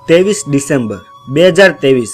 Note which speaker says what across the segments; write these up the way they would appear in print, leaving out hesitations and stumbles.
Speaker 1: 23 December 2023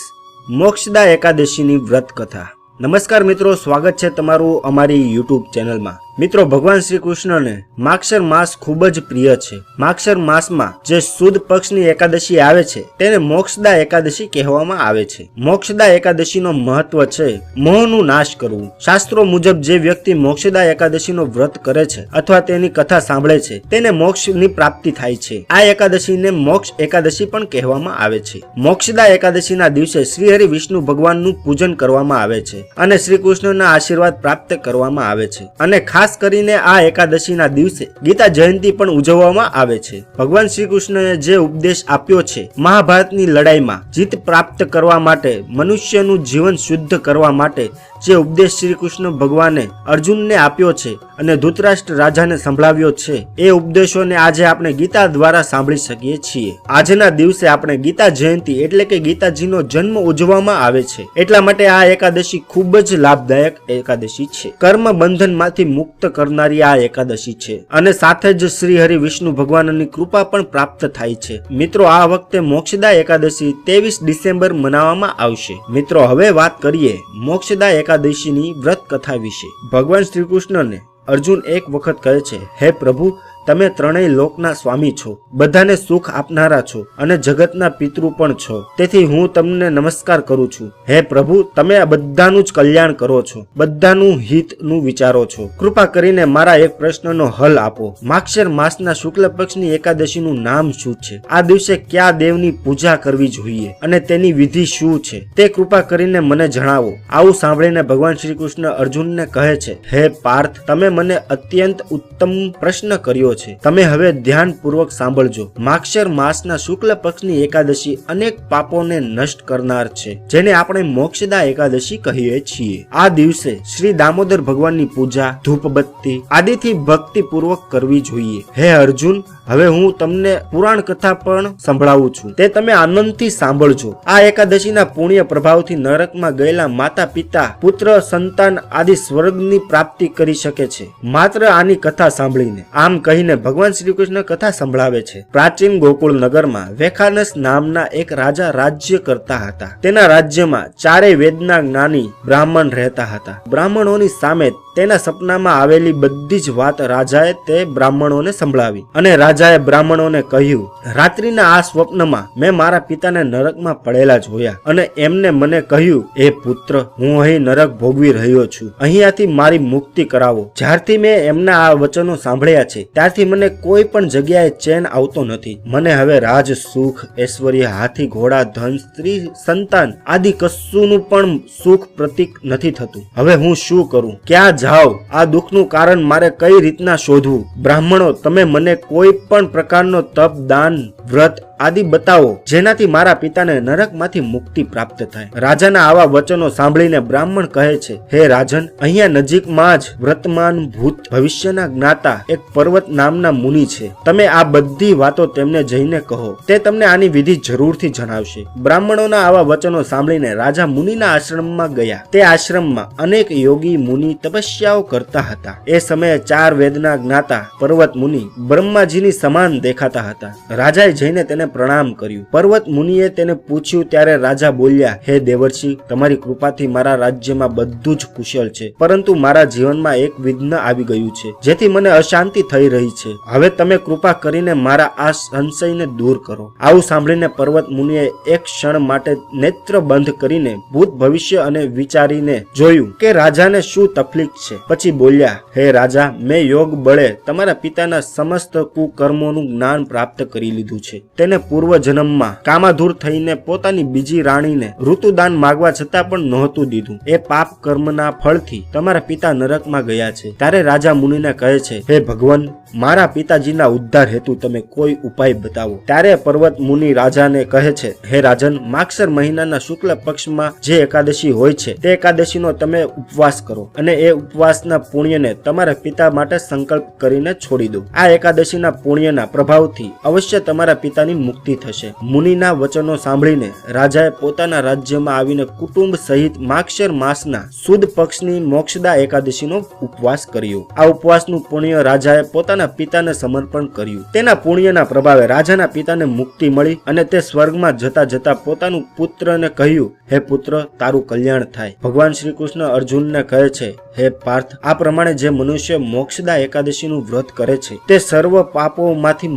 Speaker 1: મોક્ષદા એકાદશીની વ્રત કથા। નમસ્કાર મિત્રો, સ્વાગત છે તમારું અમારી યુટ્યુબ ચેનલમાં। મિત્રો, ભગવાન શ્રી કૃષ્ણને માગશર માસ ખૂબ જ પ્રિય છે। માગશર માસમાં જે સુદ પક્ષની એકાદશી આવે છે તેને મોક્ષદા એકાદશી કહેવામાં આવે છે। મોક્ષદા એકાદશીનો મહત્વ છે મોહનું નાશ કરવું। શાસ્ત્રો મુજબ જે વ્યક્તિ મોક્ષદા એકાદશીનો વ્રત કરે છે અથવા તેની કથા સાંભળે છે તેને મોક્ષની પ્રાપ્તિ થાય છે। આ એકાદશીને મોક્ષ એકાદશી પણ કહેવામાં આવે છે। મોક્ષદા એકાદશીના દિવસે શ્રી હરિ વિષ્ણુ ભગવાનનું પૂજન કરવામાં આવે છે અને શ્રી કૃષ્ણના આશીર્વાદ પ્રાપ્ત કરવામાં આવે છે અને ખાસ કરીને આ એકાદશીના દિવસે ગીતા જયંતિ પણ ઉજવવામાં આવે છે। ભગવાન શ્રી કૃષ્ણએ જે ઉપદેશ આપ્યો છે મહાભારતની લડાઈમાં જીત પ્રાપ્ત કરવા માટે, મનુષ્યનું જીવન શુદ્ધ કરવા માટે જે ઉપદેશ શ્રી કૃષ્ણ ભગવાને અર્જુનને આપ્યો છે અને ધૃતરાષ્ટ્ર રાજાને સંભળાવ્યો છે એ ઉપદેશોને આજે આપણે ગીતા દ્વારા સાંભળી શકીએ છીએ। આજના દિવસે આપણે ગીતા જયંતિ એટલે કે ગીતાજીનો જન્મ ઉજવવામાં આવે છે। એટલા માટે આ એકાદશી ખૂબ જ લાભદાયક એકાદશી છે। કર્મ બંધનમાંથી મુક્ત કરનારી આ એકાદશી છે અને સાથે જ શ્રી હરિ વિષ્ણુ ભગવાનની કૃપા પણ પ્રાપ્ત થાય છે। મિત્રો, આ વખતે મોક્ષદા એકાદશી 23 ડિસેમ્બર મનાવવામાં આવશે। મિત્રો, હવે વાત કરીએ મોક્ષદા એકાદશીની વ્રત કથા વિશે। ભગવાન શ્રી કૃષ્ણને અર્જુન એક વખત કહે છે, હે પ્રભુ, તમે ત્રણેય લોકના સ્વામી છો, બધાને સુખ આપનારા છો અને જગતના પિતૃ પણ છો, તેથી હું તમને નમસ્કાર કરું છું। હે પ્રભુ, તમે આ બધાનું જ કલ્યાણ કરો છો, બધાનું હિતનું વિચારો છો। કૃપા કરીને મારા એક પ્રશ્નનો હલ આપો। માગશર માસના શુક્લ પક્ષની એકાદશીનું નામ શું છે? આ દિવસે કયા દેવની પૂજા કરવી જોઈએ અને તેની વિધિ શું છે તે કૃપા કરીને મને જણાવો। આવું સાંભળીને ભગવાન શ્રી કૃષ્ણ અર્જુનને કહે છે, હે પાર્થ, તમે મને અત્યંત ઉત્તમ પ્રશ્ન કર્યો છે। તમે હવે ધ્યાનપૂર્વક સાંભળજો। માગશર માસના શુક્લ પક્ષની એકાદશી અનેક પાપોને નષ્ટ કરનાર છે, જેને આપણે મોક્ષદા એકાદશી કહીએ છીએ। આ દિવસે શ્રી દામોદર ભગવાનની પૂજા ધૂપબત્તી આદિથી ભક્તિપૂર્વક કરવી જોઈએ। હે અર્જુન, હવે હું તમને પુરાણ કથા પણ સંભળાવું છું, તે તમે આનંદથી સાંભળજો। આ એકાદશીના પુણ્ય પ્રભાવથી નરકમાં ગયેલા માતા પિતા, પુત્ર, સંતાન આદિ સ્વર્ગની પ્રાપ્તિ કરી શકે છે માત્ર આની કથા સાંભળીને। આમ કહીને ભગવાન શ્રી કૃષ્ણ કથા સંભળાવે છે। પ્રાચીન ગોકુળ નગરમાં વેખાનસ નામના એક રાજા રાજ્ય કરતા હતા। તેના રાજ્યમાં ચારેય વેદના જ્ઞાની બ્રાહ્મણ રહેતા હતા। બ્રાહ્મણોની સામે તેના સપનામાં આવેલી બધી જ વાત રાજાએ તે બ્રાહ્મણોને સંભળાવી અને રાજાએ બ્રાહ્મણોને કહ્યું, રાત્રિના આ સ્વપ્નમાં મેં મારા પિતાને નરકમાં પડેલા જોયા અને એમને મને કહ્યું, એ પુત્ર, હું અહીં નરક ભોગવી રહ્યો છું, અહીંયાથી મારી મુક્તિ કરાવો। જ્યારથી મેં એમના આ વચનો સાંભળ્યા છે ત્યારથી મને કોઈ પણ જગ્યાએ ચેન આવતો નથી। મને હવે રાજ, સુખ, ઐશ્વર્ય, હાથી, ઘોડા, ધન, સ્ત્રી, સંતાન આદિ કશુંનું પણ સુખ પ્રતીક નથી થતું। હવે હું શું કરું? ક્યાં જાઓ? આ દુઃખનું કારણ મારે કઈ રીતના શોધવું? બ્રાહ્મણો, તમે મને કોઈ પણ પ્રકારનો તપ, દાન, વ્રત આદિ બતાવો જેનાથી મારા પિતાને નરકમાંથી મુક્તિ પ્રાપ્ત થાય। રાજાના આવા વચનો સાંભળીને બ્રાહ્મણ કહે છે, હે રાજન, અહીંયા નજીકમાં જ વર્તમાન, ભૂત, ભવિષ્યના જ્ઞાતા એક પર્વત નામના મુનિ છે। તમે આ બધી વાતો તેમને જઈને કહો, તે તમને આની વિધિ જરૂરથી જણાવશે। બ્રાહ્મણોના આવા વચનો સાંભળીને રાજા મુનિના આશ્રમમાં ગયા। તે આશ્રમમાં અનેક યોગી મુનિ તપસ્યાઓ કરતા હતા। એ સમયે ચાર વેદના જ્ઞાતા પર્વત મુનિ બ્રહ્માજીની સમાન દેખાતા હતા। રાજાએ જઈને તેને પ્રણામ કર્યું। પર્વત મુનિએ તેને પૂછ્યું ત્યારે રાજા બોલ્યા, હે દેવર્ષિ, તમારી કૃપાથી મારા રાજ્યમાં બધું જ કુશળ છે, પરંતુ મારા જીવનમાં એક વિઘ્ન આવી ગયું છે, જેથી મને અશાંતિ થઈ રહી છે। હવે તમે કૃપા કરીને મારા આ સંશયને દૂર કરો। આવું સાંભળીને પર્વત મુનિએ એક ક્ષણ માટે નેત્ર બંધ કરીને ભૂત, ભવિષ્ય અને વિચારીને જોયું કે રાજાને શું તકલીફ છે। પછી બોલ્યા, હે રાજા, મેં યોગ બળે તમારા પિતાના સમસ્ત કુકર્મોનું જ્ઞાન પ્રાપ્ત કરી લીધું છે। તેને પૂર્વ જન્મમાં કામાધુર થઈને પોતાની બીજી રાણીને ઋતુદાન માગવા છતાં પણ નહોતું દીધું। એ પાપ કર્મના ફળથી તમારા પિતા નરકમાં ગયા છે। ત્યારે રાજા મુનિને કહે છે, હે ભગવાન, મારા પિતાજીના ઉદ્ધાર હેતુ તમે કોઈ ઉપાય બતાવો। ત્યારે પર્વત મુનિ રાજાને કહે છે, હે રાજન, માગશર મહિનાના શુક્લ પક્ષમાં જે એકાદશી હોય છે તે એકાદશીનો તમે ઉપવાસ કરો અને એ ઉપવાસના પુણ્યને તમારા પિતા માટે સંકલ્પ કરીને છોડી દો। આ એકાદશીના પુણ્યના પ્રભાવથી અવશ્ય તમારા પિતાની મુક્તિ થશે. મુનિના વચનો સાંભળીને રાજાએ પોતાના રાજ્યમાં આવીને કુટુંબ સહિત માગશર માસના સુદ પક્ષની મોક્ષદા એકાદશીનો ઉપવાસ કર્યો. આ ઉપવાસનું પુણ્ય રાજાએ પોતાના પિતાને સમર્પણ કર્યું. તેના પુણ્યના પ્રભાવે રાજાના પિતાને મુક્તિ મળી અને તે સ્વર્ગમાં જતા જતા પોતાનું પુત્રને કહ્યું, હે પુત્ર, તારું કલ્યાણ થાય. ભગવાન શ્રી કૃષ્ણ અર્જુનને કહે છે, હે પાર્થ, આ પ્રમાણે જે મનુષ્ય મોક્ષદા એકાદશીનું વ્રત કરે છે તે સર્વ પાપોમાંથી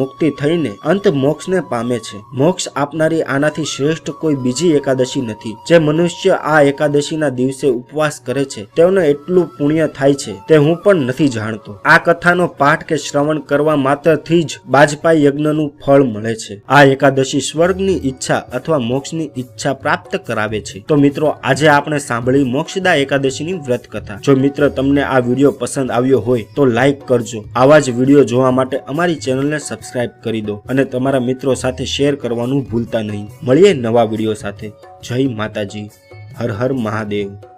Speaker 1: મુક્તિ થઈને અંત મોક્ષને પામે છે. મોક્ષ આપનારી આનાથી શ્રેષ્ઠ કોઈ બીજી એકાદશી નથી. જે મનુષ્ય આ એકાદશીના દિવસે ઉપવાસ કરે છે તેઓને એટલું પુણ્ય થાય છે તે હું પણ નથી જાણતો. આ કથાનો પાઠ કે શ્રવણ કરવા માત્રથી જ બાજપાઈ યજ્ઞનું ફળ મળે છે. આ એકાદશી સ્વર્ગની ઈચ્છા અથવા મોક્ષની ઈચ્છા પ્રાપ્ત કરાવે છે. તો મિત્રો, આજે આપણે સાંભળી મોક્ષદા એકાદશીની વ્રત કથા. જો મિત્ર તમને આ વિડીયો પસંદ આવ્યો હોય તો લાઈક કરજો. આવા જ વિડીયો જોવા માટે અમારી ચેનલને સબસ્ક્રાઇબ કરી દો અને તમારા મિત્રો સાથે શેર કરવાનું ભૂલતા નહીં. મળીએ નવા વિડીયો સાથે. જય માતાજી. હર હર મહાદેવ.